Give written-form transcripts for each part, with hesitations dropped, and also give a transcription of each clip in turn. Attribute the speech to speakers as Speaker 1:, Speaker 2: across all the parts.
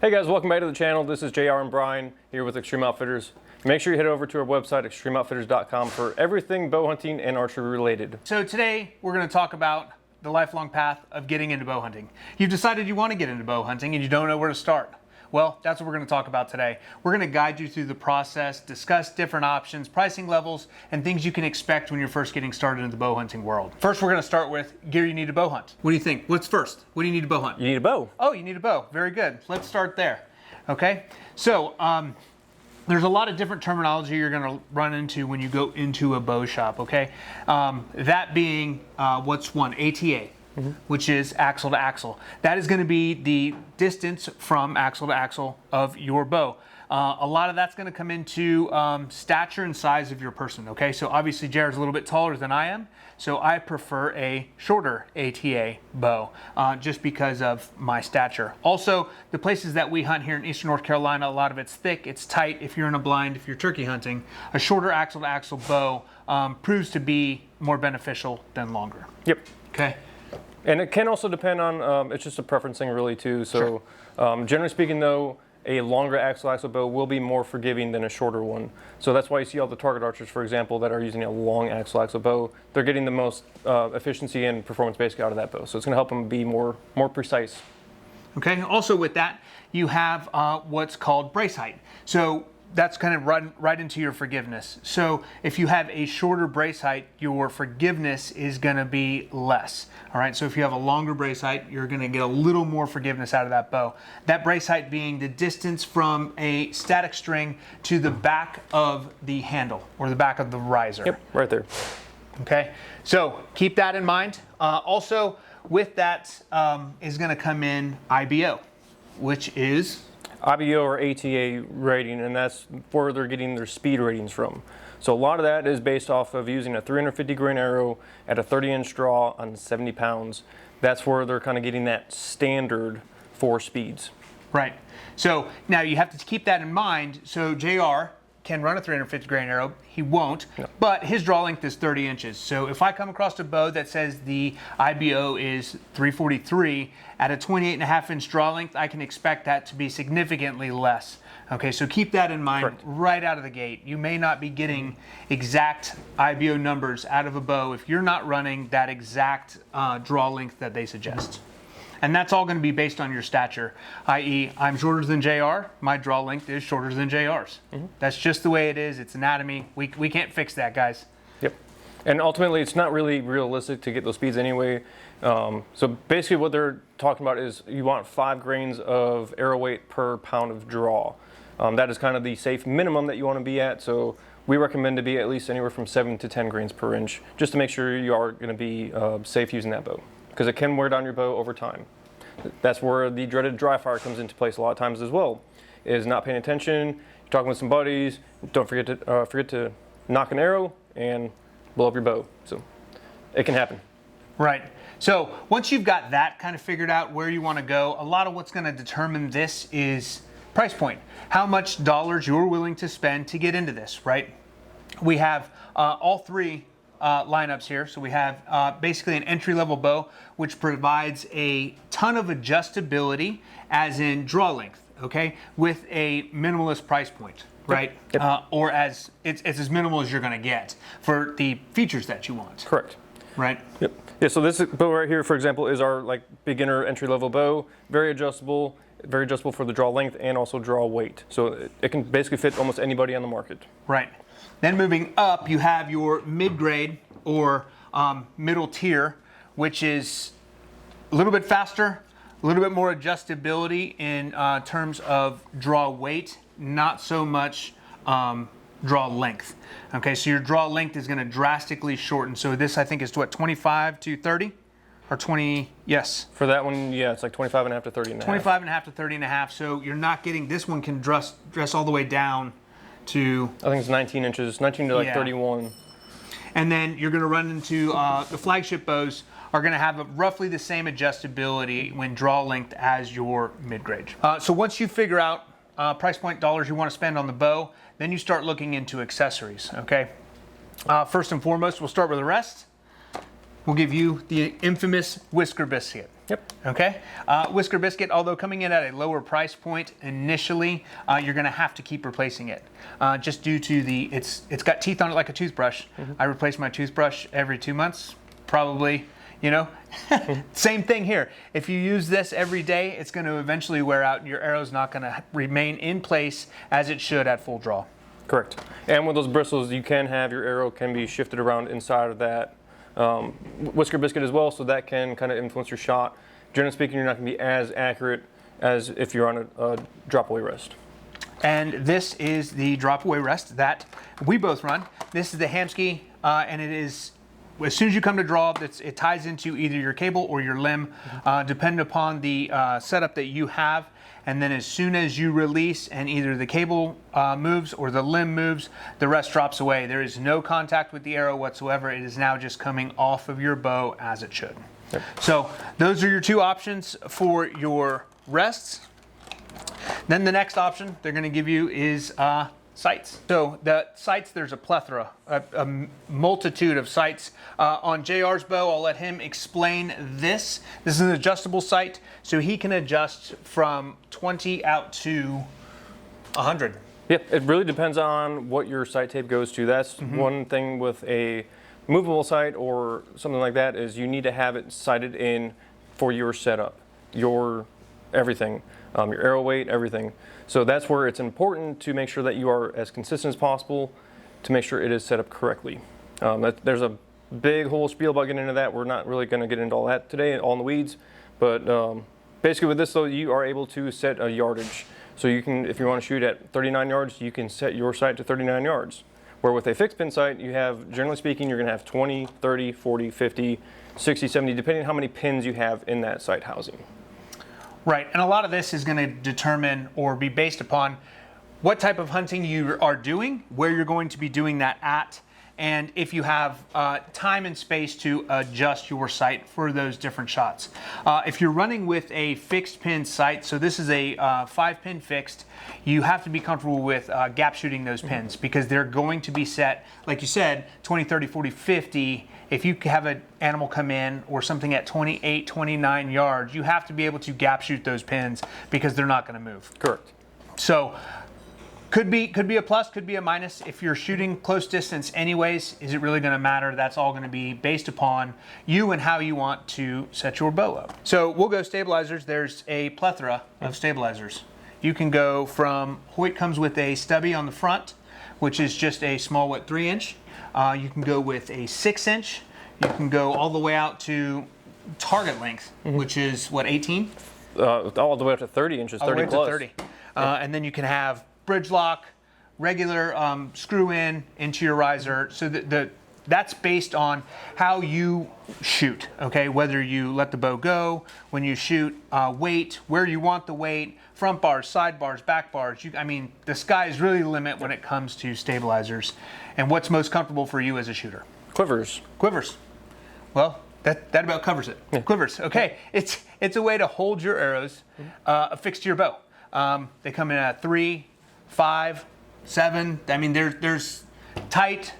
Speaker 1: Hey guys, welcome back to the channel. This is JR and Brian here with Extreme Outfitters. Make sure you head over to our website, extremeoutfitters.com, for everything bow hunting and archery related.
Speaker 2: So today we're going to talk about the lifelong path of getting into bow hunting. You've decided you want to get into bow hunting and you don't know where to start. Well, that's what we're going to talk about today. We're going to guide you through the process, discuss different options, pricing levels, and things you can expect when you're first getting started in the bow hunting world. First, we're going to start with gear you need to bow hunt. What do you think? What's first? What do you need to bow hunt?
Speaker 1: You need a bow.
Speaker 2: Oh, you need a bow. Very good. Let's start there. Okay. So, there's a lot of different terminology you're going to run into when you go into a bow shop. Okay. That being, what's one? ATA. Which is axle to axle. That is going to be the distance from axle to axle of your bow. A lot of that's going to come into stature and size of your person. Okay, so obviously Jared's a little bit taller than I am, so I prefer a shorter ATA bow just because of my stature. Also, the places that we hunt here in Eastern North Carolina, a lot of it's thick, it's tight. If you're in a blind, if you're turkey hunting, a shorter axle to axle bow proves to be more beneficial than longer.
Speaker 1: Yep.
Speaker 2: Okay.
Speaker 1: And it can also depend on, it's just a preference thing really too. So generally speaking though, a longer axle bow will be more forgiving than a shorter one. So that's why you see all the target archers, for example, that are using a long axle bow. They're getting the most efficiency and performance basically out of that bow. So it's going to help them be more precise. Okay.
Speaker 2: Also with that, you have what's called brace height. So that's kind of right into your forgiveness. So if you have a shorter brace height, your forgiveness is going to be less. All right. So if you have a longer brace height, you're going to get a little more forgiveness out of that bow. That brace height being the distance from a static string to the back of the handle or the back of the riser.
Speaker 1: Yep, right there.
Speaker 2: Okay. So keep that in mind. Also with that is going to come in IBO, which is
Speaker 1: IBO or ATA rating, and that's where they're getting their speed ratings from. So a lot of that is based off of using a 350 grain arrow at a 30-inch draw on 70 pounds. That's where they're kind of getting that standard for speeds.
Speaker 2: Right. So now you have to keep that in mind. So JR can run a 350 grain arrow. He won't, no. But his draw length is 30 inches. So if I come across a bow that says the IBO is 343 at a 28.5 inch draw length, I can expect that to be significantly less. Okay, so keep that in mind. Correct. Right out of the gate. You may not be getting exact IBO numbers out of a bow if you're not running that exact draw length that they suggest. And that's all going to be based on your stature, i.e. I'm shorter than JR, my draw length is shorter than JR's. That's just the way it is. It's anatomy. We can't fix that, guys.
Speaker 1: Yep. And ultimately, it's not really realistic to get those speeds anyway. So basically what they're talking about is you want 5 grains of arrow weight per pound of draw. That is kind of the safe minimum that you want to be at. So we recommend to be at least anywhere from 7 to 10 grains per inch, just to make sure you are going to be safe using that bow, because it can wear down your bow over time. That's where the dreaded dry fire comes into place a lot of times as well, is not paying attention, you're talking with some buddies, don't forget to knock an arrow and blow up your bow. So it can happen.
Speaker 2: Right. So once you've got that kind of figured out where you want to go, a lot of what's going to determine this is price point. How much dollars you're willing to spend to get into this, right? We have all three lineups here. So we have basically an entry-level bow, which provides a ton of adjustability, as in draw length, okay, with a minimalist price point, right?
Speaker 1: Yep.
Speaker 2: Or as it's as minimal as you're going to get for the features that you want.
Speaker 1: Correct.
Speaker 2: Right.
Speaker 1: Yep. Yeah. So this bow right here, for example, is our beginner entry-level bow. Very adjustable for the draw length and also draw weight. So it can basically fit almost anybody on the market.
Speaker 2: Right. Then moving up, you have your mid-grade or middle tier, which is a little bit faster, a little bit more adjustability in terms of draw weight, not so much draw length. Okay, so your draw length is going to drastically shorten. So this, I think, is what, 25 to 30? Or 20, yes.
Speaker 1: For that one, yeah, it's like 25.5 to 30.5.
Speaker 2: 25.5 to 30.5. So you're not getting, this one can dress all the way down to,
Speaker 1: I think it's 19 inches, 19 to like 31.
Speaker 2: And then you're going to run into the flagship bows are going to have roughly the same adjustability when draw length as your mid-grade. So once you figure out price point dollars you want to spend on the bow, then you start looking into accessories. Okay. First and foremost, we'll start with the rest. We'll give you the infamous whisker biscuit.
Speaker 1: Yep.
Speaker 2: Okay, Whisker Biscuit, although coming in at a lower price point initially, you're going to have to keep replacing it, just due to it's got teeth on it like a toothbrush. I replace my toothbrush every 2 months, probably. You know, same thing here. If you use this every day, it's going to eventually wear out, and your arrow's not going to remain in place as it should at full draw.
Speaker 1: Correct. And with those bristles, you can have your arrow can be shifted around inside of that Whisker Biscuit as well, so that can kind of influence your shot. Generally speaking, you're not going to be as accurate as if you're on a drop-away rest.
Speaker 2: And this is the drop-away rest that we both run. This is the Hamsky, and it is, as soon as you come to draw, it ties into either your cable or your limb, depending upon the setup that you have. And then as soon as you release and either the cable moves or the limb moves, the rest drops away. There is no contact with the arrow whatsoever. It is now just coming off of your bow as it should. Yep. So those are your two options for your rests. Then the next option they're going to give you is sights. So the sights, there's a plethora, a multitude of sights. On JR's bow, I'll let him explain this. This is an adjustable sight, so he can adjust from 20 out to 100.
Speaker 1: Yep, it really depends on what your sight tape goes to. That's one thing with a movable sight or something like that, is you need to have it sighted in for your setup, your everything, your arrow weight, everything. So that's where it's important to make sure that you are as consistent as possible to make sure it is set up correctly. There's a big whole spiel about getting into that. We're not really going to get into all that today, all in the weeds. But basically with this though, you are able to set a yardage. So you can, if you want to shoot at 39 yards, you can set your sight to 39 yards. Where with a fixed pin sight, you have, generally speaking, you're going to have 20, 30, 40, 50, 60, 70, depending on how many pins you have in that sight housing.
Speaker 2: Right, and a lot of this is going to determine or be based upon what type of hunting you are doing, where you're going to be doing that at, and if you have time and space to adjust your sight for those different shots. If you're running with a fixed pin sight, so this is a 5-pin fixed, you have to be comfortable with gap shooting those pins because they're going to be set, like you said, 20, 30, 40, 50. If you have an animal come in or something at 28, 29 yards, you have to be able to gap shoot those pins because they're not going to move.
Speaker 1: Correct.
Speaker 2: So could be a plus, could be a minus. If you're shooting close distance anyways, is it really going to matter? That's all going to be based upon you and how you want to set your bow up. So we'll go stabilizers. There's a plethora of stabilizers. You can go from, Hoyt comes with a stubby on the front, which is just a small, 3-inch. You can go with a 6-inch. You can go all the way out to target length, which is 18?
Speaker 1: All the way up to 30 inches, 30 plus.
Speaker 2: To 30. And then you can have bridge lock, regular screw into your riser. So that's based on how you shoot, okay? Whether you let the bow go, when you shoot, weight, where you want the weight, front bars, side bars, back bars. I mean, the sky is really the limit when it comes to stabilizers. And what's most comfortable for you as a shooter?
Speaker 1: Quivers.
Speaker 2: Quivers. Well, that about covers it. Yeah. Quivers, okay. It's a way to hold your arrows affixed to your bow. They come in at 3, 5, 7. I mean, there's tight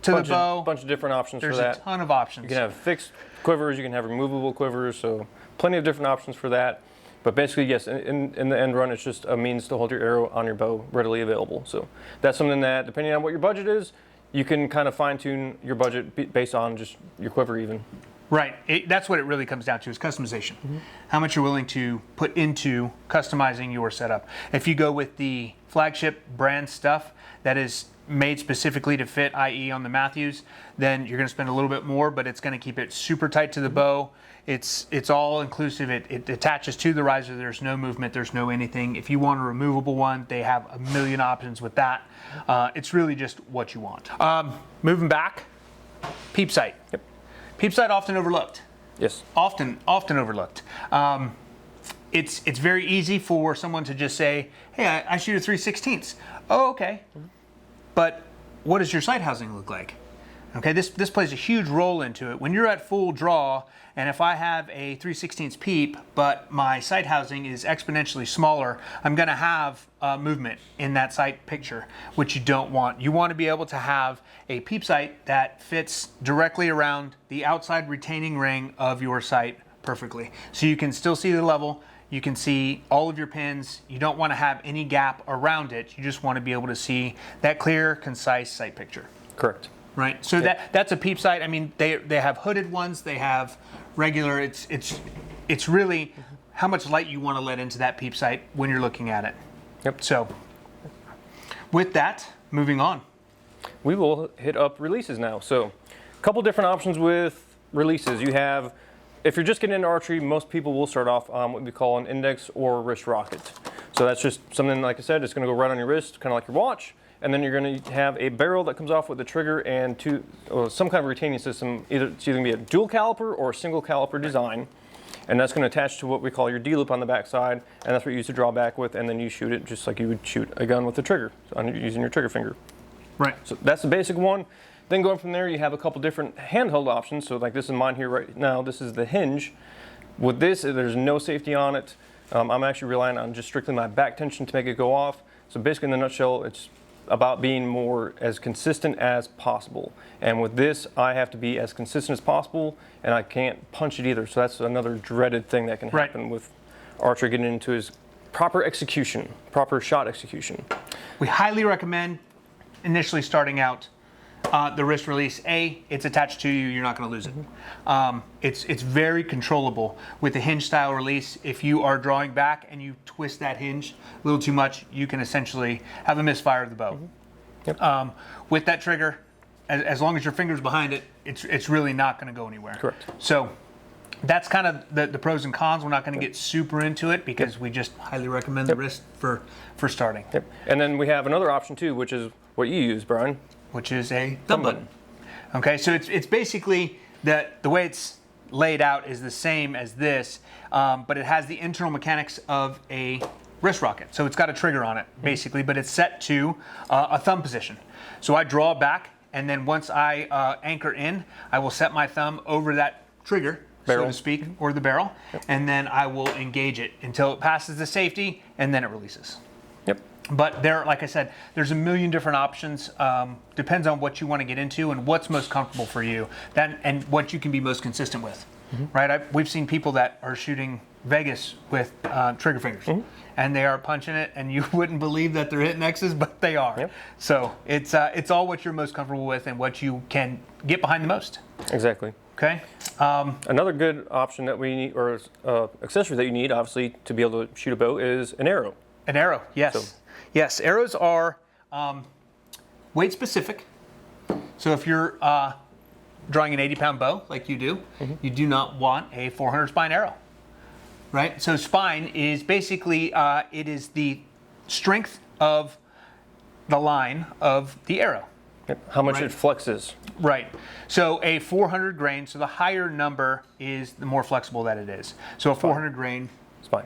Speaker 2: to the bow.
Speaker 1: Bunch of different options for that.
Speaker 2: There's a ton of options.
Speaker 1: You can have fixed quivers, you can have removable quivers, so plenty of different options for that. But basically, yes, in the end run, it's just a means to hold your arrow on your bow readily available. So that's something that, depending on what your budget is, you can kind of fine-tune your budget based on just your quiver even.
Speaker 2: Right. That's what it really comes down to, is customization. How much you're willing to put into customizing your setup. If you go with the flagship brand stuff that is made specifically to fit, i.e. on the Matthews, then you're going to spend a little bit more, but it's going to keep it super tight to the bow. It's all inclusive. It attaches to the riser. There's no movement. There's no anything. If you want a removable one, they have a million options with that. It's really just what you want. Moving back, peep sight.
Speaker 1: Yep.
Speaker 2: Peep sight often overlooked.
Speaker 1: Yes.
Speaker 2: Often overlooked. It's very easy for someone to just say, hey, I shoot a 3/16. Oh, okay. But what does your sight housing look like? Okay, this plays a huge role into it. When you're at full draw, and if I have a 3/16 peep, but my sight housing is exponentially smaller, I'm gonna have movement in that sight picture, which you don't want. You want to be able to have a peep sight that fits directly around the outside retaining ring of your sight perfectly. So you can still see the level. You can see all of your pins. You don't want to have any gap around it. You just want to be able to see that clear, concise sight picture.
Speaker 1: Correct.
Speaker 2: Right. So that's a peep sight. I mean, they have hooded ones. They have regular. It's really how much light you want to let into that peep sight when you're looking at it.
Speaker 1: Yep.
Speaker 2: So with that, moving on.
Speaker 1: We will hit up releases now. So a couple different options with releases. You have, if you're just getting into archery, most people will start off on what we call an index or wrist rocket. So that's just something, like I said, it's going to go right on your wrist, kind of like your watch. And then you're going to have a barrel that comes off with the trigger and some kind of retaining system. It's either going to be a dual caliper or a single caliper design. And that's going to attach to what we call your D-loop on the back side. And that's what you use to draw back with. And then you shoot it just like you would shoot a gun with the trigger, using your trigger finger.
Speaker 2: Right.
Speaker 1: So that's the basic one. Then going from there, you have a couple different handheld options. So like this is mine here right now. This is the hinge. With this, there's no safety on it. I'm actually relying on just strictly my back tension to make it go off. So basically in a nutshell, it's about being more as consistent as possible. And with this, I have to be as consistent as possible, and I can't punch it either. So that's another dreaded thing that can happen with archer getting into his proper execution, proper shot execution.
Speaker 2: We highly recommend initially starting out the wrist release. It's attached to you, you're not going to lose it. It's very controllable with the hinge style release. If you are drawing back and you twist that hinge a little too much, you can essentially have a misfire of the bow.
Speaker 1: Yep.
Speaker 2: With that trigger, as long as your finger's behind it, it's really not going to go anywhere.
Speaker 1: Correct.
Speaker 2: So that's kind of the pros and cons. We're not going to get super into it because we just highly recommend the wrist for starting.
Speaker 1: Yep. And then we have another option too, which is what you use, Brian.
Speaker 2: Which is a thumb button. Okay, so it's basically the way it's laid out is the same as this, but it has the internal mechanics of a wrist rocket. So it's got a trigger on it, basically, but it's set to a thumb position. So I draw back, and then once I anchor in, I will set my thumb over that trigger,
Speaker 1: barrel,
Speaker 2: so to speak, or the barrel, and then I will engage it until it passes the safety, and then it releases.
Speaker 1: Yep.
Speaker 2: But like I said, there's a million different options. Depends on what you want to get into and what's most comfortable for you, and what you can be most consistent with. Right? We've seen people that are shooting Vegas with trigger fingers, and they are punching it, and you wouldn't believe that they're hitting X's, but they are.
Speaker 1: Yep.
Speaker 2: So it's all what you're most comfortable with and what you can get behind the most.
Speaker 1: Exactly.
Speaker 2: Okay.
Speaker 1: Another good option that we need, or accessory that you need, obviously, to be able to shoot a bow is an arrow.
Speaker 2: An arrow, yes. Yes, arrows are weight specific. So if you're drawing an 80-pound bow like you do, you do not want a 400 spine arrow, right? So spine is basically, it is the strength of the line of the arrow.
Speaker 1: Yep. How much it flexes.
Speaker 2: Right. So a 400 grain, so the higher number is the more flexible that it is. So a 400 grain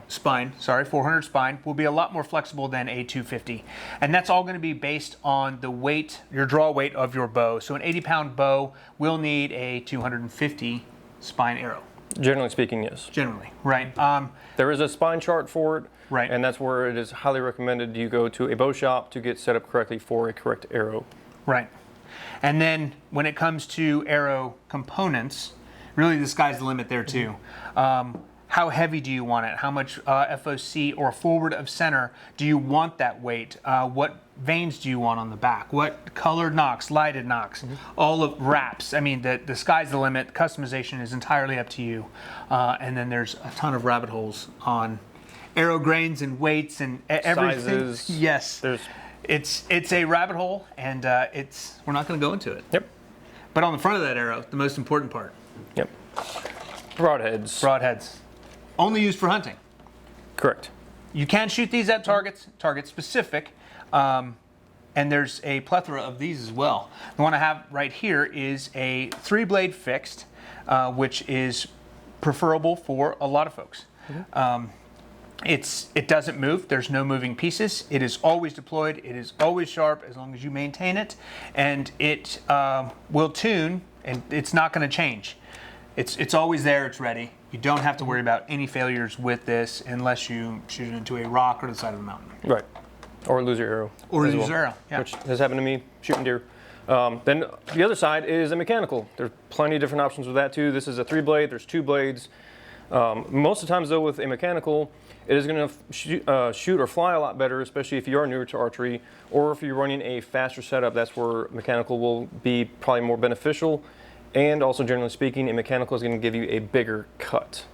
Speaker 2: spine, 400 spine will be a lot more flexible than a 250. And that's all going to be based on the weight, your draw weight of your bow. So an 80-pound bow will need a 250 spine arrow.
Speaker 1: Generally speaking, yes.
Speaker 2: Generally, right.
Speaker 1: There is a spine chart for it,
Speaker 2: right,
Speaker 1: and that's where it is highly recommended you go to a bow shop to get set up correctly for a correct arrow.
Speaker 2: Right. And then when it comes to arrow components, really the sky's the limit there too. How heavy do you want it? How much FOC or forward of center do you want that weight? What vanes do you want on the back? What colored nocks, lighted nocks, all of wraps? I mean, the sky's the limit. Customization is entirely up to you. And then there's a ton of rabbit holes on arrow grains and weights and everything.
Speaker 1: Sizes.
Speaker 2: Yes. It's a rabbit hole, and we're not going to go into it.
Speaker 1: Yep.
Speaker 2: But on the front of that arrow, the most important part.
Speaker 1: Yep. Broadheads.
Speaker 2: Broadheads. Only used for hunting.
Speaker 1: Correct.
Speaker 2: You can shoot these at target specific, and there's a plethora of these as well. The one I have right here is a 3-blade fixed, which is preferable for a lot of folks. It doesn't move. There's no moving pieces. It is always deployed. It is always sharp as long as you maintain it, and it will tune, and it's not going to change. It's always there. It's ready. You don't have to worry about any failures with this unless you shoot it into a rock or the side of a mountain.
Speaker 1: Right. Or lose your arrow.
Speaker 2: Or lose your arrow, yeah.
Speaker 1: Which has happened to me shooting deer. Then the other side is a mechanical. There's plenty of different options with that too. This is a 3-blade. There's 2 blades. Most of the times, though, with a mechanical, it is going to shoot or fly a lot better, especially if you are newer to archery, or if you're running a faster setup. That's where mechanical will be probably more beneficial. And also, generally speaking, a mechanical is going to give you a bigger cut.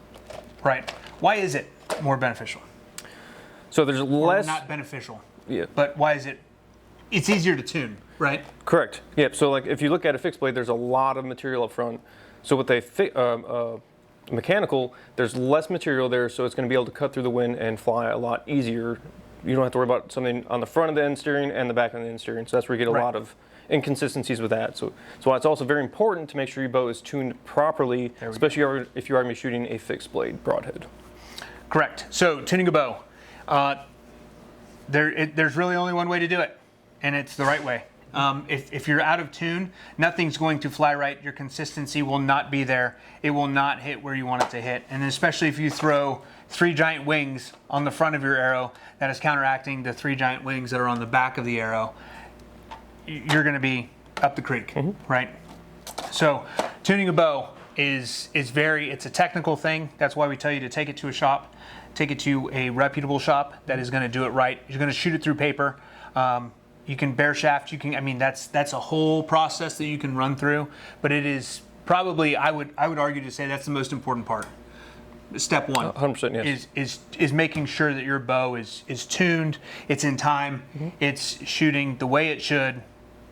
Speaker 2: Right. Why is it more beneficial?
Speaker 1: So there's less.
Speaker 2: Or not beneficial.
Speaker 1: Yeah.
Speaker 2: But why is it? It's easier to tune, right?
Speaker 1: Correct. Yep. So like if you look at a fixed blade, there's a lot of material up front. So with a mechanical, there's less material there, so it's going to be able to cut through the wind and fly a lot easier. You don't have to worry about something on the front of the end steering and the back of the end steering. So that's where you get a lot of inconsistencies with that. So it's also very important to make sure your bow is tuned properly, especially if you are going to be shooting a fixed blade broadhead.
Speaker 2: Correct. So tuning a bow, there's really only one way to do it, and it's the right way. If you're out of tune, nothing's going to fly right. Your consistency will not be there. It will not hit where you want it to hit. And especially if you throw 3 giant wings on the front of your arrow, that is counteracting the 3 giant wings that are on the back of the arrow, you're going to be up the creek, right? So tuning a bow it's a technical thing. That's why we tell you to take it to a shop, take it to a reputable shop that is going to do it right. You're going to shoot it through paper. You can bare shaft. That's a whole process that you can run through. But it is probably, I would argue to say that's the most important part. Step one
Speaker 1: 100%, yes.
Speaker 2: is making sure that your bow is tuned, it's in time, it's shooting the way it should,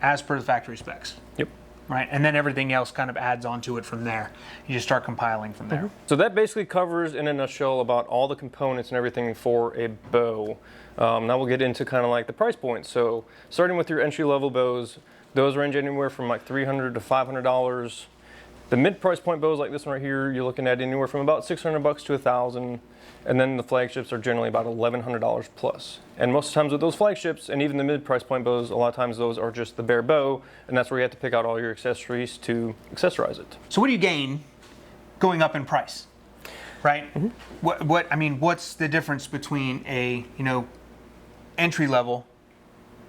Speaker 2: as per the factory specs.
Speaker 1: Yep.
Speaker 2: Right, and then everything else kind of adds onto it from there. You just start compiling from there.
Speaker 1: So that basically covers, in a nutshell, about all the components and everything for a bow. Now we'll get into kind of like the price points. So starting with your entry-level bows, those range anywhere from like $300 to $500. The mid-price point bows like this one right here, you're looking at anywhere from about $600 to $1,000. And then the flagships are generally about $1,100 plus. And most of the times with those flagships and even the mid-price point bows, a lot of times those are just the bare bow, and that's where you have to pick out all your accessories to accessorize it.
Speaker 2: So what do you gain going up in price, right? What's the difference between a entry level,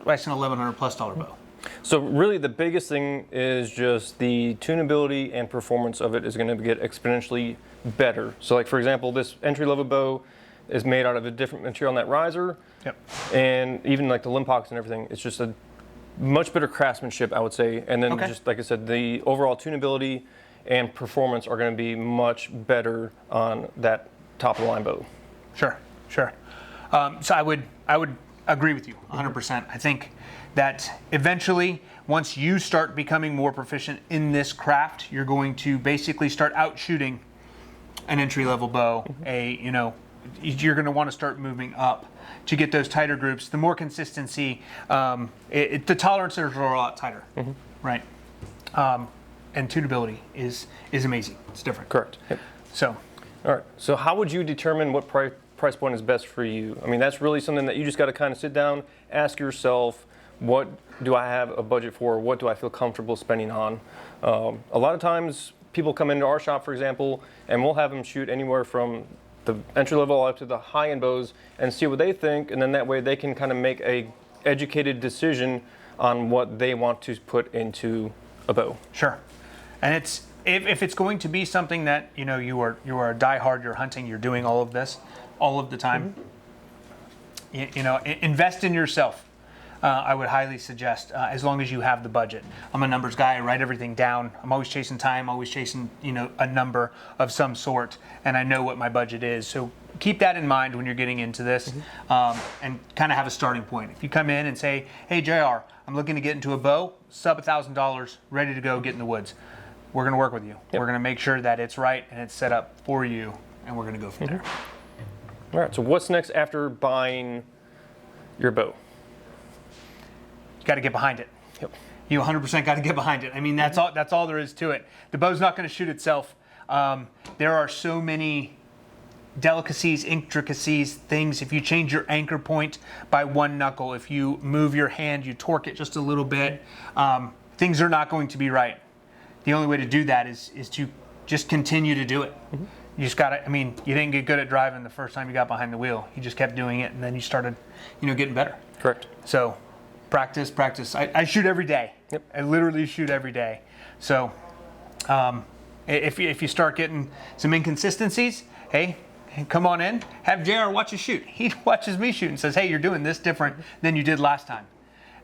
Speaker 2: less than $1,100 plus bow?
Speaker 1: So really the biggest thing is just the tunability and performance of it is going to get exponentially better. So like for example, this entry-level bow is made out of a different material on that riser.
Speaker 2: Yep.
Speaker 1: And even like the limpocks and everything, it's just a much better craftsmanship, I would say. And then just like I said, the overall tunability and performance are going to be much better on that top of the line bow.
Speaker 2: Sure. So I would agree with you 100%. I think that eventually, once you start becoming more proficient in this craft, you're going to basically start out shooting an entry-level bow. You're going to want to start moving up to get those tighter groups. The more consistency, the tolerances are a lot tighter, right? And tunability is amazing. It's different.
Speaker 1: Correct. Yep.
Speaker 2: So,
Speaker 1: all right. So how would you determine what price point is best for you? I mean, that's really something that you just got to kind of sit down, ask yourself, what do I have a budget for? What do I feel comfortable spending on? A lot of times people come into our shop, for example, and we'll have them shoot anywhere from the entry level up to the high end bows and see what they think. And then that way they can kind of make a educated decision on what they want to put into a bow.
Speaker 2: Sure. And if it's going to be something that, you are a diehard, you're hunting, you're doing all of this all of the time, invest in yourself. I would highly suggest, as long as you have the budget. I'm a numbers guy. I write everything down. I'm always chasing time, always chasing, a number of some sort, and I know what my budget is. So keep that in mind when you're getting into this, and kind of have a starting point. If you come in and say, hey, JR, I'm looking to get into a bow, sub $1,000, ready to go, get in the woods. We're going to work with you. Yep. We're going to make sure that it's right and it's set up for you, and we're going to go from there.
Speaker 1: All right, so what's next after buying your bow?
Speaker 2: Got to get behind it.
Speaker 1: Yep.
Speaker 2: You 100% got to get behind it. I mean, that's all there is to it. The bow's not going to shoot itself. There are so many delicacies, intricacies, things. If you change your anchor point by one knuckle, if you move your hand, you torque it just a little bit, things are not going to be right. The only way to do that is to just continue to do it. You just got to, you didn't get good at driving the first time you got behind the wheel. You just kept doing it, and then you started, getting better.
Speaker 1: Correct.
Speaker 2: So practice. I shoot every day.
Speaker 1: Yep.
Speaker 2: I literally shoot every day. So if you start getting some inconsistencies, hey, come on in, have JR watch you shoot. He watches me shoot and says, hey, you're doing this different than you did last time.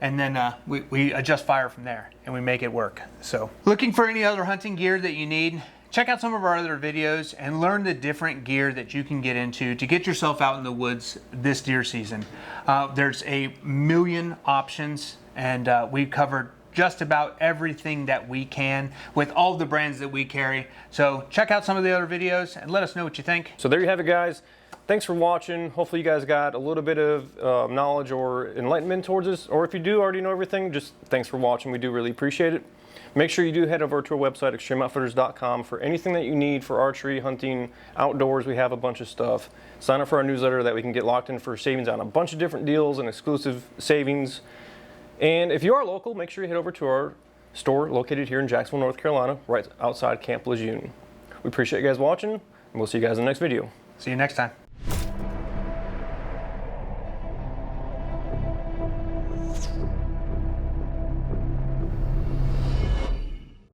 Speaker 2: And then we adjust fire from there and we make it work. So looking for any other hunting gear that you need, check out some of our other videos and learn the different gear that you can get into to get yourself out in the woods this deer season. There's a million options, and we've covered just about everything that we can with all the brands that we carry. So check out some of the other videos and let us know what you think.
Speaker 1: So there you have it, guys. Thanks for watching. Hopefully you guys got a little bit of knowledge or enlightenment towards this, or if you do already know everything, just thanks for watching. We do really appreciate it. Make sure you do head over to our website, extremeoutfitters.com, for anything that you need for archery, hunting, outdoors. We have a bunch of stuff. Sign up for our newsletter that we can get locked in for savings on a bunch of different deals and exclusive savings. And if you are local, make sure you head over to our store located here in Jacksonville, North Carolina, right outside Camp Lejeune. We appreciate you guys watching, and we'll see you guys in the next video.
Speaker 2: See you next time.
Speaker 3: You